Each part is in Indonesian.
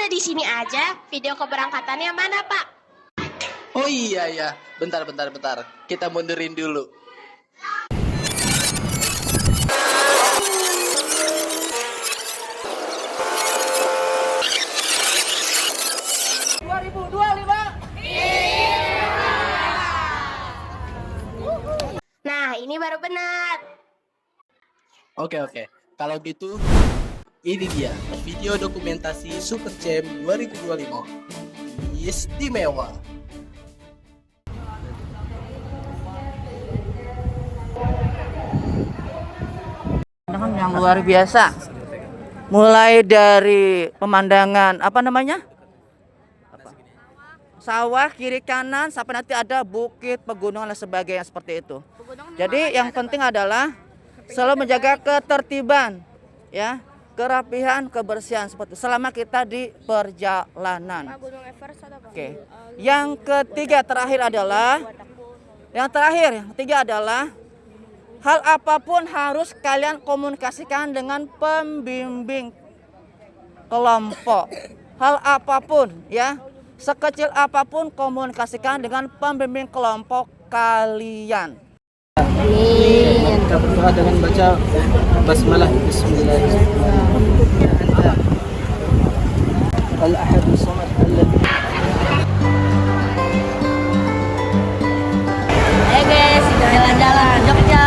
ada di sini aja. Video keberangkatannya mana, Pak? Oh iya ya, bentar. Kita mundurin dulu. Nah, ini baru benar. Oke. Kalau gitu, ini dia video dokumentasi Super Jam 2025. Istimewa. Yang luar biasa. Mulai dari pemandangan sawah kiri kanan sampai nanti ada bukit, pegunungan dan sebagainya seperti itu. Jadi yang penting adalah selalu menjaga ketertiban, ya, kerapihan, kebersihan seperti itu, selama kita di perjalanan. Oke. Yang ketiga adalah hal apapun harus kalian komunikasikan dengan pembimbing kelompok. Hal apapun, ya, sekecil apapun komunikasikan dengan pembimbing kelompok kalian. Kita berdoa dengan baca basmalah. Bismillahirrahmanirrahim. Al-Ahadus Samad alladzi. Hey guys, jalan-jalan Jogja.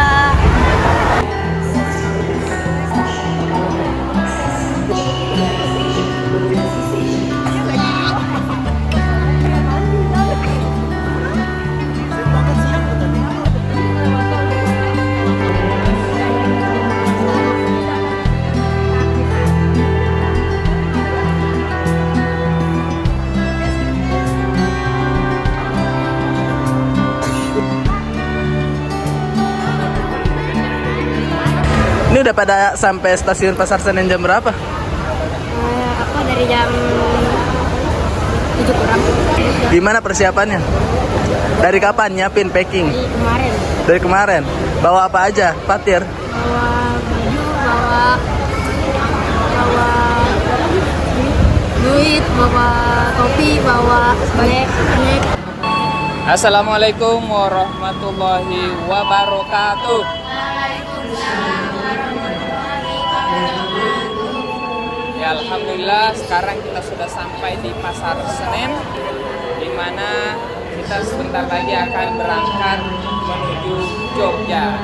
Ini udah pada sampai stasiun Pasar Senen jam berapa? Aku dari jam 7 kurang. Gimana persiapannya? Dari kapan nyiapin packing? Kemarin Dari kemarin. Bawa apa aja, Fatir? bawa baju, bawa duit, bawa kopi, bawa snack. Assalamualaikum warahmatullahi wabarakatuh. Ya, alhamdulillah sekarang kita sudah sampai di Pasar Senen, di mana kita sebentar lagi akan berangkat menuju Jogja.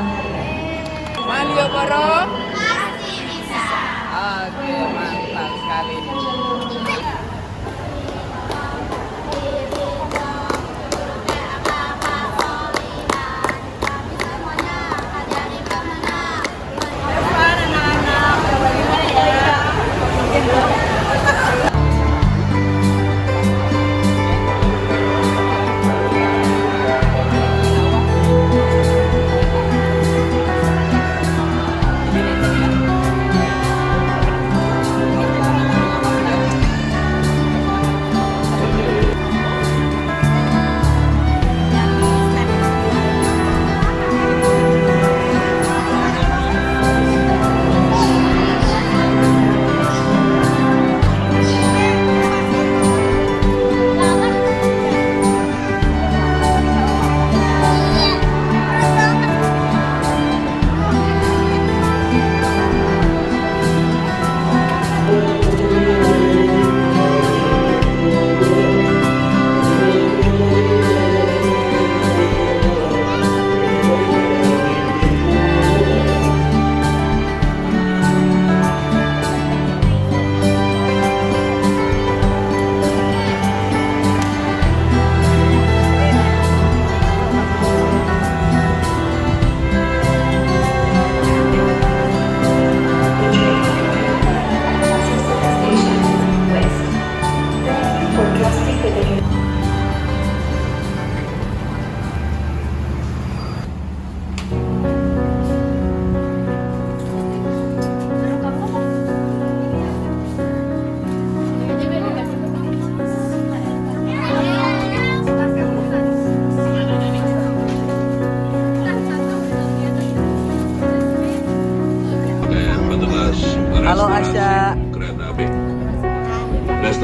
Malioboro? Pasti bisa. Oke, mantap sekali.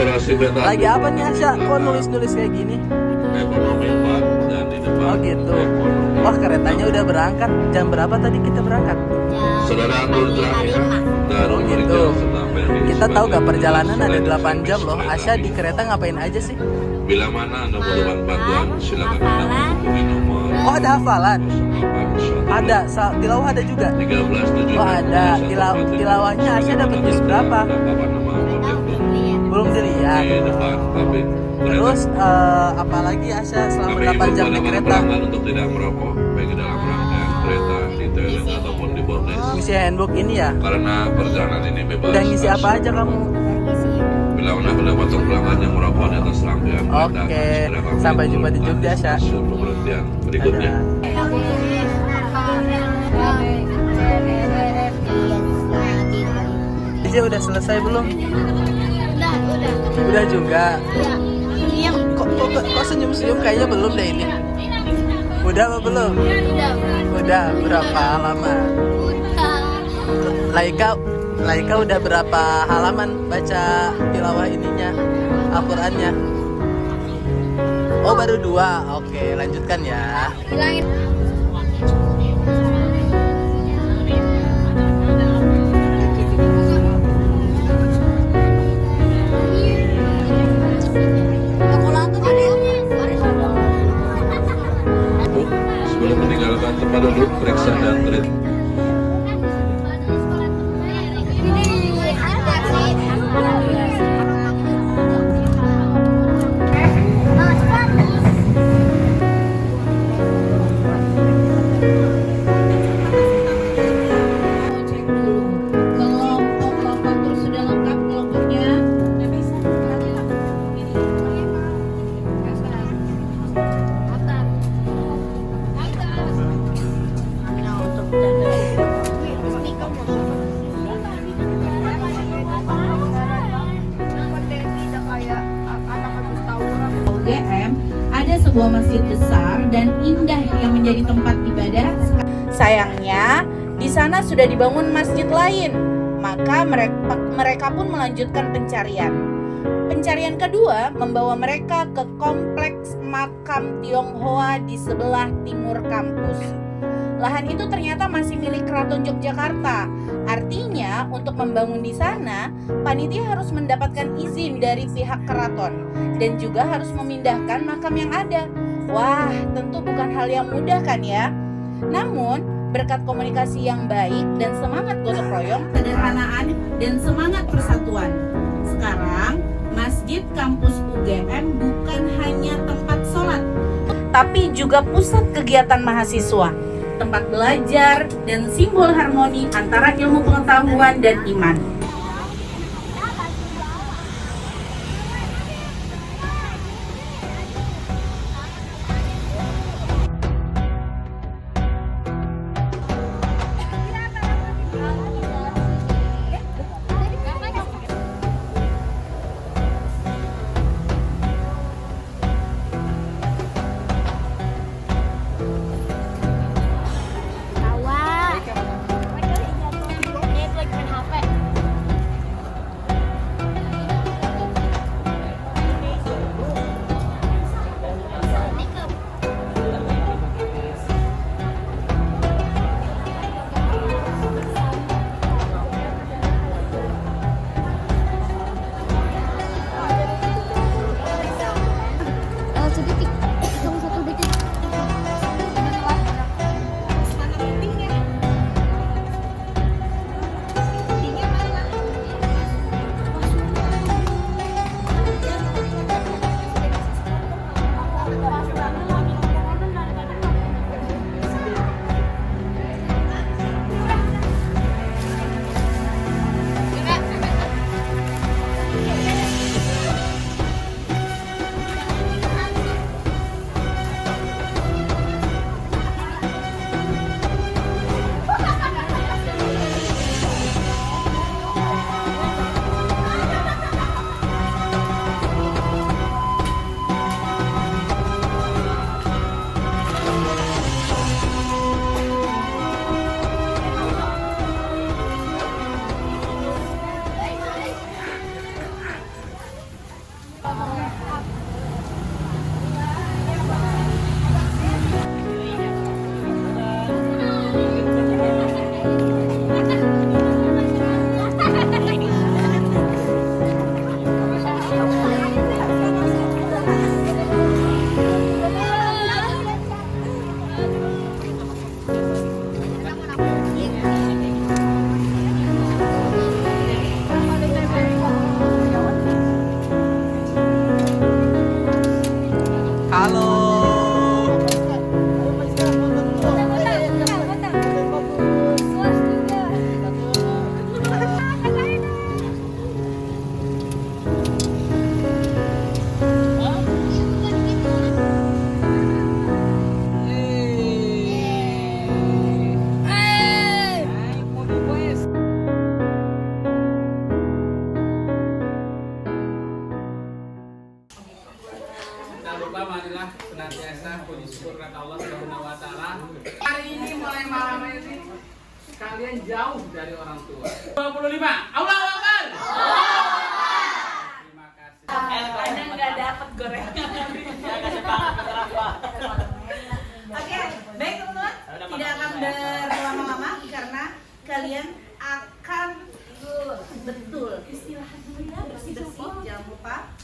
Restorasi kereta Lagi apa nih Asya? Kok nulis-nulis kayak gini? ekonomi Pak, dan di depan Oh gitu. ekonomi. Wah keretanya udah berangkat. Jam berapa tadi kita berangkat? Saudara Nur Terakhir dari Oh gitu. Meridian sampai di Kita tahu gak perjalanan ada Selain 8 jam loh. kereta Asya ini. di kereta ngapain aja sih? Bila mana Anda membutuhkan bantuan, silakan Anda menghubungi nomor Oh ada hafalan? 08 Ada. Tilawah ada juga? 13 Oh ada. Tilawahnya Asya dapat jus berapa? Belum dilihat. Di depan pabrik kereta. Terus apalagi Asya selama Kami 8 jam himbau di pada kereta? pelanggan untuk tidak merokok, baik di dalam rangkaian kereta, di toilet ataupun di bordes. Ngisi handbook ini ya? Karena perjalanan ini bebas. Udah ngisi apa aja kamu? Bila mana kedapatan pelanggan yang merokok di atas rangkaian kereta, Oke. akan segera kami Sampai jumpa di turunkan Jogja, Sya. stasiun pemberhentian berikutnya. Asya udah selesai belum? Udah juga. Kok senyum-senyum kayaknya belum deh ini. Udah apa belum? Udah. Berapa halaman? Laika udah berapa halaman baca tilawah ininya, Al-Qur'annya? Oh baru 2. Oke, lanjutkan ya. Bu, sebelum meninggalkan tempat duduk, periksa dan treat. Kelompok sudah lengkap kelompoknya. UGM ada sebuah masjid besar dan indah yang menjadi tempat ibadah. Sayangnya, di sana sudah dibangun masjid lain, maka mereka pun melanjutkan pencarian. Pencarian kedua membawa mereka ke kompleks makam Tionghoa di sebelah timur kampus. Lahan itu ternyata masih milik Keraton Yogyakarta. Artinya, untuk membangun di sana, panitia harus mendapatkan izin dari pihak keraton dan juga harus memindahkan makam yang ada. Wah, tentu bukan hal yang mudah kan ya? Namun, berkat komunikasi yang baik dan semangat gotong royong, sederhanaan dan semangat persatuan, sekarang Masjid Kampus UGM bukan hanya tempat sholat, tapi juga pusat kegiatan mahasiswa, tempat belajar, dan simbol harmoni antara ilmu pengetahuan dan iman. Tawa. Ini lagi main HP. senantiasa puji syukur kepada Allah Subhanahu wa taala. Hari ini mulai malam ini kalian jauh dari orang tua. 25. Allahu Akbar. Terima kasih. Kadang nggak dapat gorengan. Oke, baik teman-teman. Tidak akan berlama-lama karena kalian akan betul istirahat dulu ya, bersih-bersih, jangan lupa.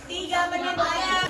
Tiga menit aja.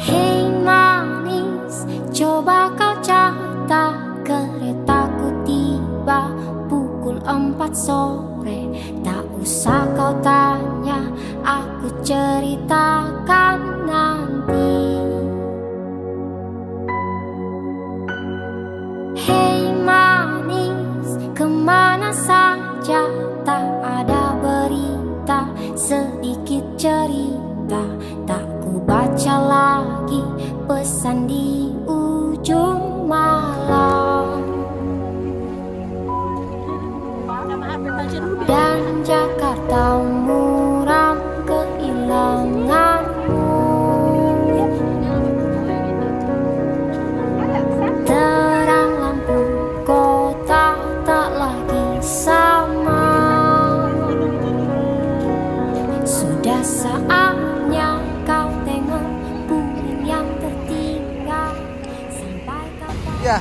Hei manis, coba kau catat keretaku tiba pukul 4 sore. Tak usah kau tanya, aku ceritakan nanti. Hei manis, kemana saja tak ada berita, sedikit cerita tak ku baca lagi, pesan di ujung malam. Dan Jakarta muram kehilanganmu, terang lampu kota tak lagi sama. Sudah saatnya kau tengok bumi yang tertinggal. Sampai kapan? Ya.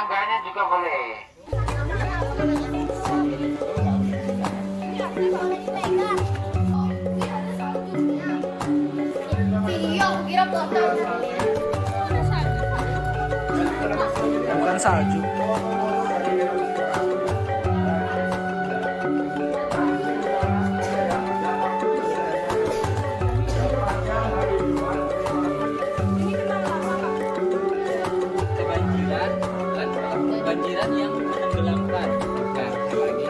tetangganya juga boleh. Bukan salju. Banjiran yang menenggelamkan. Nah, lagi.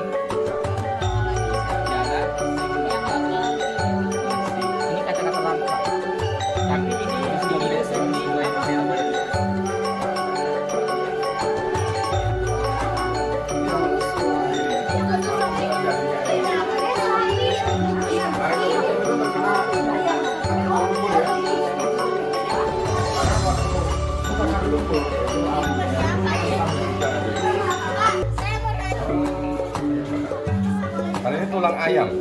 Ini kata-kata langka. Tapi ini tidak seperti Kalau ini tulang ayam.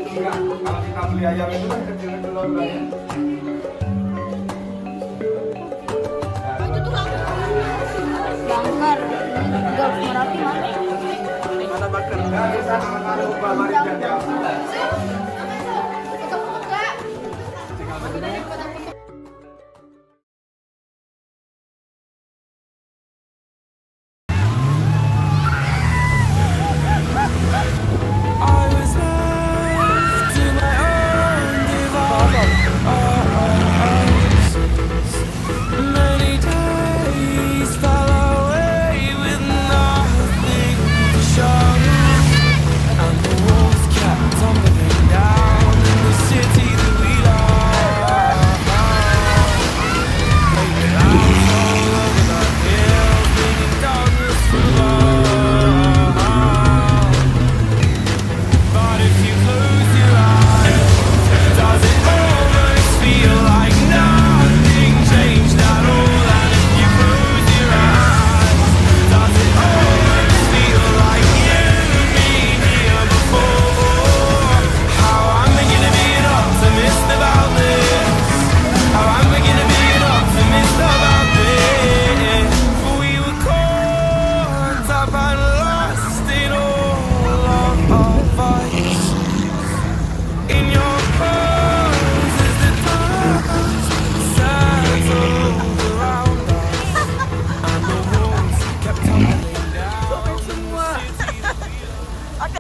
Kalau kita beli ayam itu kan kecil-kecil ayam. Banggar. Golf Merapi mana? Mana bakar?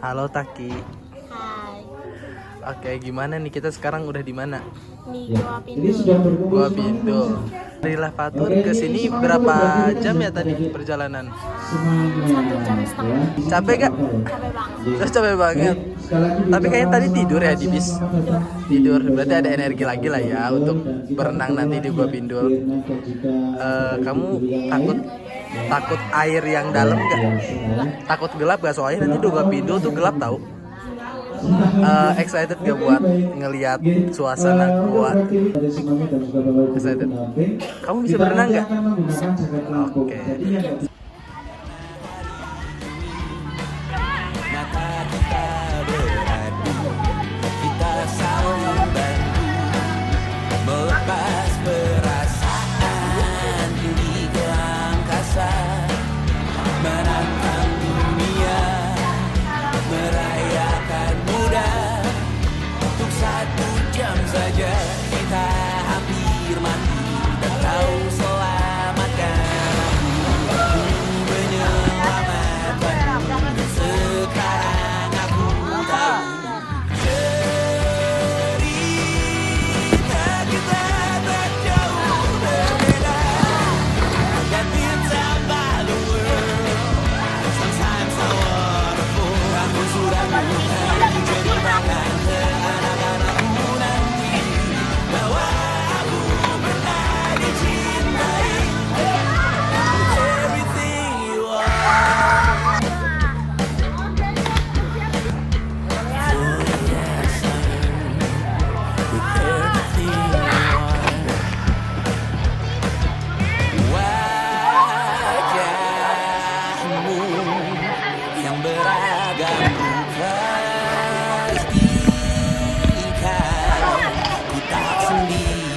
Halo Taki. Hai. Oke, gimana nih kita sekarang udah di mana? Di Gua Pindul. Gua Pindul. Dari Lavatur ke sini berapa jam ya tadi perjalanan? 1,5 jam. Capek gak? Capek banget. Capek banget. Tapi kayaknya tadi tidur ya di bis. Tidur, berarti ada energi lagi lah ya untuk berenang nanti di Gua Pindul. Kamu takut air yang dalam gak? Takut gelap gak? Soalnya nanti di Gua Pindul tuh gelap tau. Excited gak buat ngelihat suasana gua? Excited. Kamu bisa berenang gak? Oke.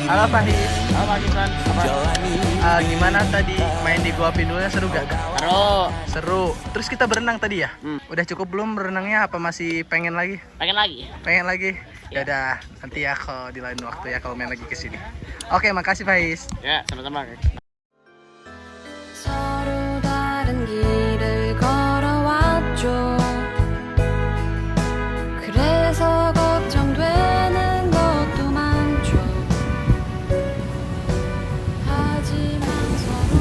Halo Fahis. Halo Pak Gibran. Gimana tadi main di Gua Pindulnya, seru gak? Seru. Terus kita berenang tadi ya? Udah cukup belum berenangnya, apa masih pengen lagi? Pengen lagi. Ya udah, nanti ya kalau di lain waktu ya kalau main lagi ke sini. Oke, makasih Faiz. Ya, sama-sama. 서로 다른 길을 걸어왔죠. 그래서 걱정되는 것도 많죠. 하지만 서로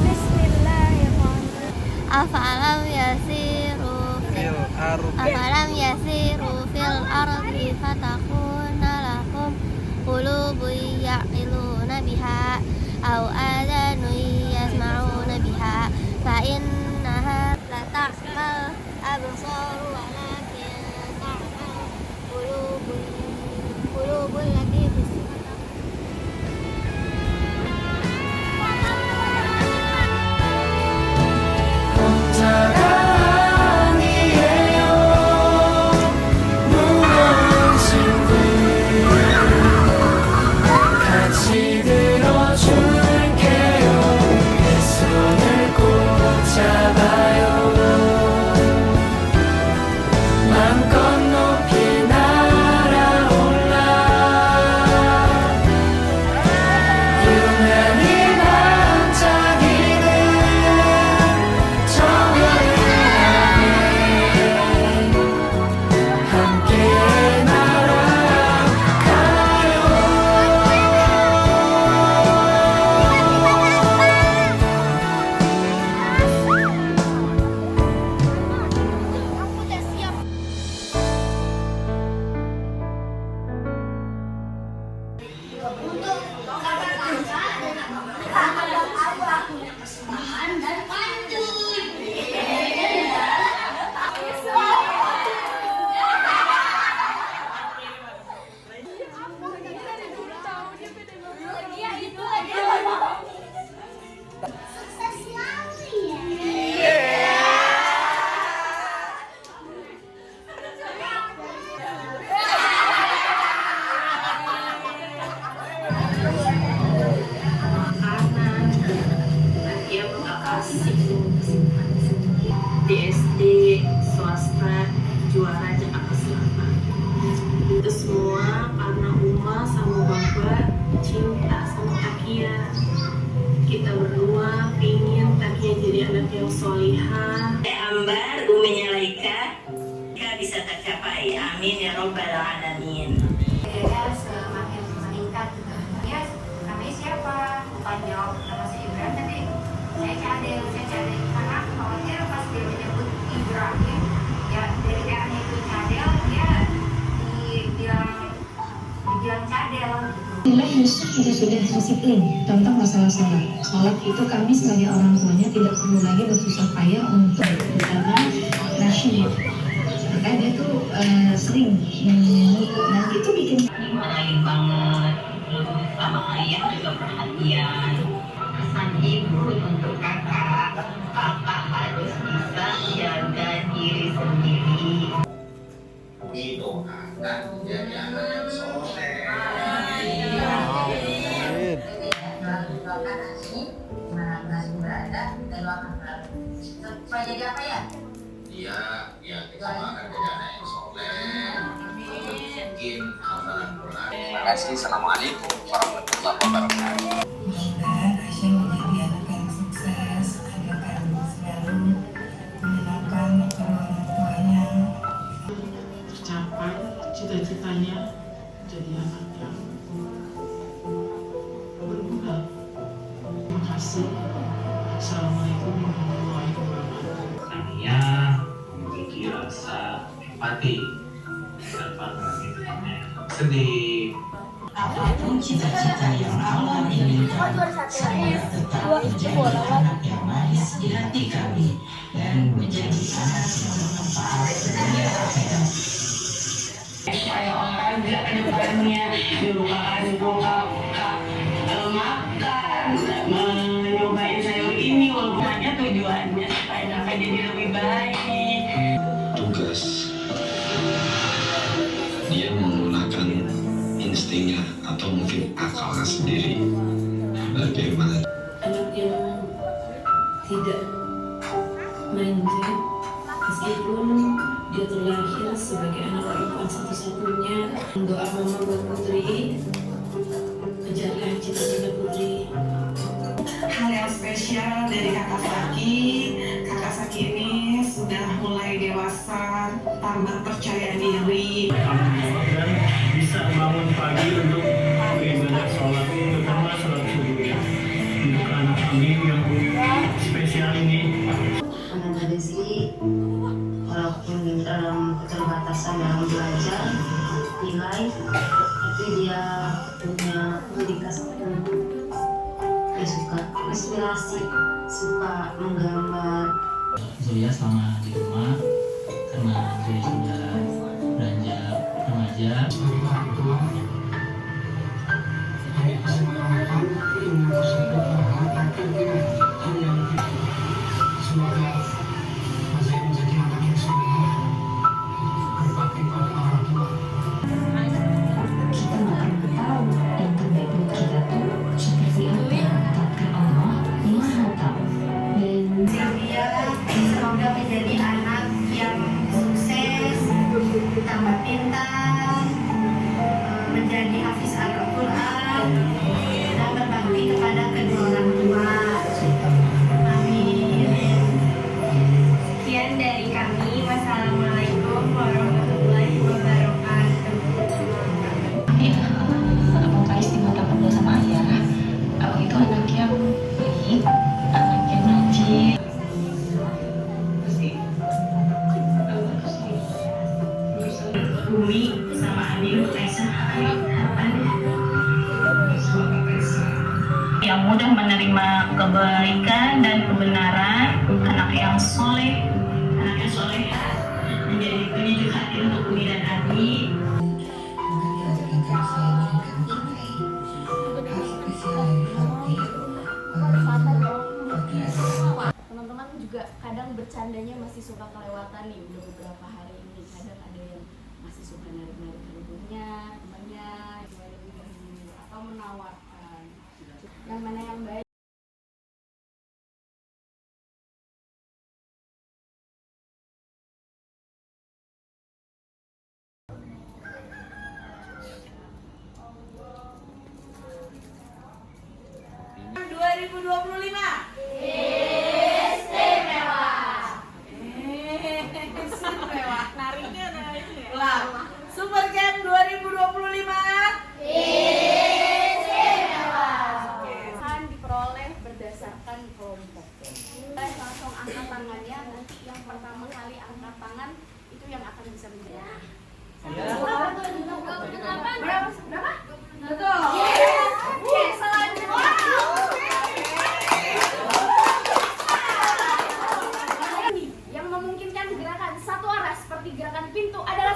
Afalam yasiru fil ardi fatakuna lahum qulubun ya'qiluna biha aw adhanun yasma'una biha fa innaha la ta'mal absar walakin ta'mal qulubul lati fis di SD swasta juara Jakarta Selatan. Itu semua karena Uma sama Bapak cinta sama Takia. Kita berdua pingin Takia jadi anak yang solihah. Ambar, uminya Laika, bisa tercapai. Amin ya robbal alamin. Semakin meningkat. Ya, namanya siapa? Bukan jawab nama si Ibrahim, tapi saya cadel. Karena khawatir pas dia menyebut Ibrahim, ya dari karena itu cadel, dia dibilang cadel. Nilai Yusuf juga sudah disiplin. Contoh masalah sholat. Sholat itu kami sebagai orang tuanya tidak perlu lagi bersusah payah untuk karena nasyid. Maka dia tuh sering menyanyi dan itu bikin Dimarahin banget. Sama ayah juga perhatian. Pesan ibu untuk kakak. Kakak harus bisa jaga diri sendiri. Didoakan menjadi anak yang soleh. Supaya jadi apa ya? Dia kita akan jadi anak yang soleh. Mungkin hafalan Quran. Terima kasih. Assalamualaikum warahmatullahi wabarakatuh. Aisyah menjadi anak yang sukses, anak yang selalu menyenangkan orang tuanya. Tercapai cita-citanya jadi anak yang berguna. Terima kasih. Assalamualaikum warahmatullahi wabarakatuh. Tania memiliki rasa empati dan sedih. Apapun cita-cita yang Allah inginkan, saya tetap menjadi anak yang manis di hati kami dan menjadi anak yang bermanfaat dunia akhirat. Supaya orang bisa ke depannya dibukakan makan, mencobain sayur ini walaupun hanya tujuannya supaya dapat jadi lebih baik. Tugas dia menggunakan instingnya atau mungkin akalnya sendiri bagaimana anak yang tidak manja, meskipun dia terlahir sebagai anak perempuan satu-satunya. Doa mama buat Putri, kejarkan cita-cita Putri. Hal yang spesial dari kakak Saki ini sudah mulai dewasa, tambah percaya diri. Dan bisa bangun pagi untuk beribadah sholat, terutama sholat subuh. Untuk anak kami yang spesial ini. Anak Desi, walaupun dalam keterbatasan dalam belajar nilai, tapi dia punya dedikasi untuk dia suka inspirasi, suka menggambar. Zoya selama di rumah karena Zoya sudah beranjak remaja. Kita nggak pernah tahu yang terbaik buat kita tuh seperti apa, tapi Allah Maha tahu. Dan Sylvia semoga menjadi anak yang sukses, tambah pintar, menjadi hafiz Al-Quran, dan berbakti kepada kedua orang tua. Amin. Sekian dari kami. Wassalamualaikum warahmatullahi wabarakatuh. ya, Abang Kais di mata bunda sama ayah, Abang itu anak yang baik, anak yang rajin. Bumi sama Adil, Kaisa, yang mudah menerima kebaikan dan kebenaran, anak yang soleh, anak yang soleha, menjadi penyejuk hati untuk Umi dan Abi. Teman-teman juga kadang bercandanya masih suka kelewatan nih, udah beberapa hari ini kadang ada yang masih suka narik-narik handphonenya, temannya, atau menawarkan yang mana yang baik. Super Camp 2025 Akan diperoleh berdasarkan kelompok. Langsung angkat tangannya, nanti yang pertama kali angkat tangan itu yang akan bisa menjadi. Berapa? Betul. Oke, selanjutnya. Yang memungkinkan gerakan satu arah seperti gerakan pintu adalah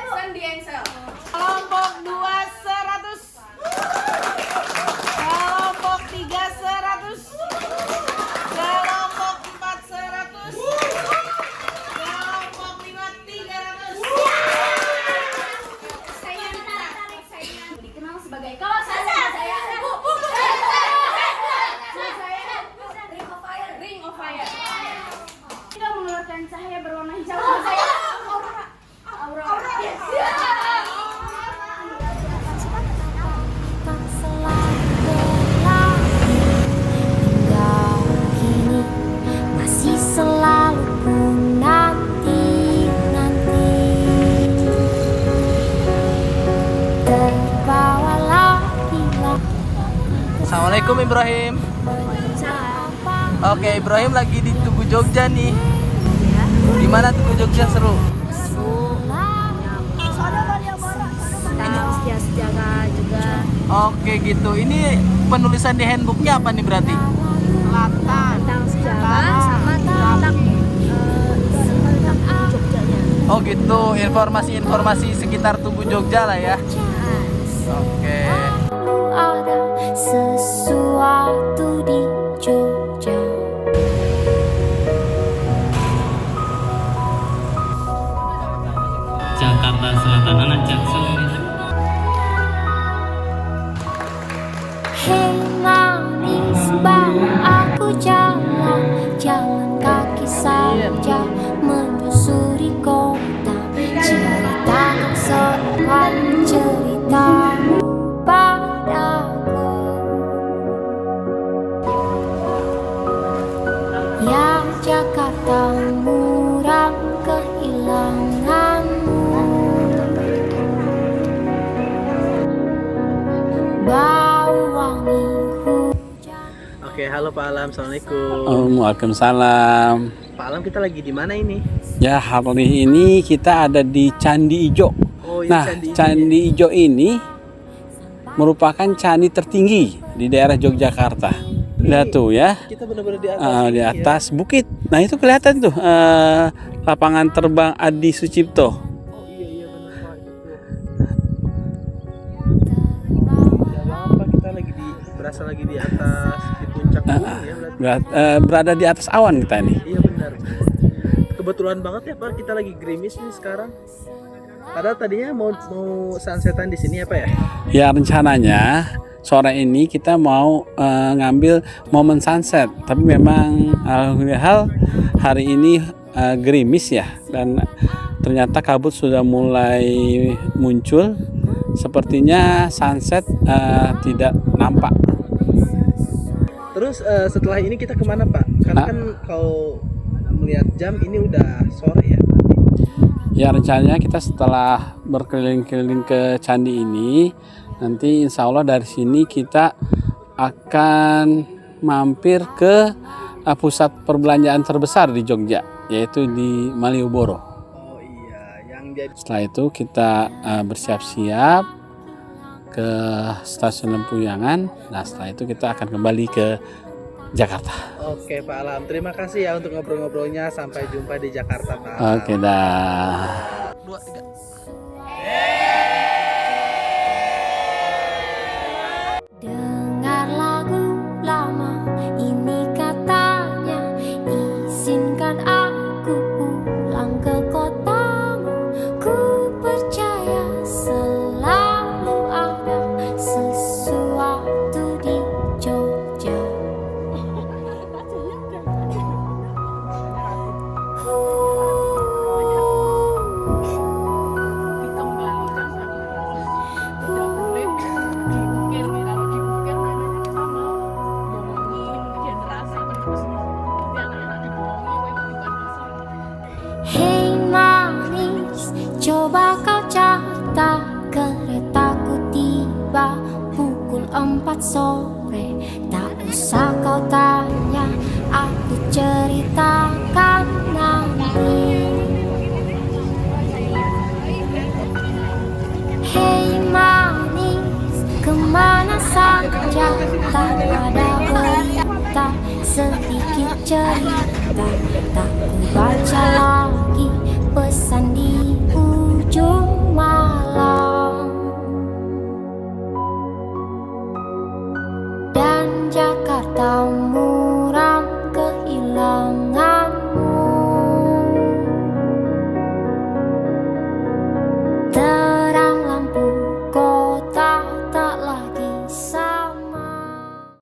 Sandy Engsel. Kelompok 2 100, kelompok 3 100, kelompok 4 100, kelompok 5 300. Saya dikenal sebagai kalau saya Ring of Fire. Kita mengeluarkan cahaya berwarna hijau. Saya aura. Masih selalu ku nanti terbawa lagi. Assalamualaikum Ibrahim. Oke, Ibrahim lagi di Tugu Jogja nih. Gimana Tugu Jogja, seru? Sejarah juga. Oke gitu. Ini penulisan di handbooknya apa nih berarti? Tentang sejarah sama tentang Jogjanya. Oh gitu, informasi-informasi sekitar Tugu Jogja lah ya. Oke. Ada sesuatu di Jogja. Jakarta Selatan, anak Jaksel. Oke, halo Pak Alam, assalamualaikum. Waalaikumsalam. Pak Alam, kita lagi di mana ini? Ya, hari ini kita ada di Candi Ijo. Oh, iya, Nah, Candi Ijo ini merupakan candi tertinggi di daerah Yogyakarta. Lihat tuh ya. Kita benar-benar di atas. Di atas bukit. Nah, itu kelihatan tuh lapangan terbang Adi Sucipto. Oh iya iya benar Pak, itu. Kita berasa lagi di atas, di puncak gunung ya berarti. Berada di atas awan kita ini. Iya benar. Kebetulan banget ya Pak, kita lagi gerimis nih sekarang. Padahal tadinya mau sunsetan di sini ya Pak ya? Ya, rencananya sore ini kita mau ngambil momen sunset, tapi memang alhamdulillah hari ini gerimis ya, dan ternyata kabut sudah mulai muncul. Sepertinya sunset tidak nampak. Terus setelah ini kita kemana Pak? Karena kan kalau melihat jam ini udah sore ya. Ya, rencananya kita setelah berkeliling-keliling ke candi ini, nanti insya Allah dari sini kita akan mampir ke pusat perbelanjaan terbesar di Jogja, yaitu di Malioboro. Oh iya, yang jadi. Setelah itu kita bersiap-siap ke stasiun Lempuyangan. Nah, setelah itu kita akan kembali ke Jakarta. Oke Pak Alam, terima kasih ya untuk ngobrol-ngobrolnya. Sampai jumpa di Jakarta Pak. Oke dah. 2, 3. Dengar lagu lama ini katanya, izinkan aku pulang ke kotamu. Ku percaya selalu ada sesuatu di Jogja. Hei manis, coba kau catat keretaku tiba pukul 4 sore. Tak usah kau tanya, aku ceritakan nanti. Hei manis, kemana saja tak ada berita, sedikit cerita tak ku baca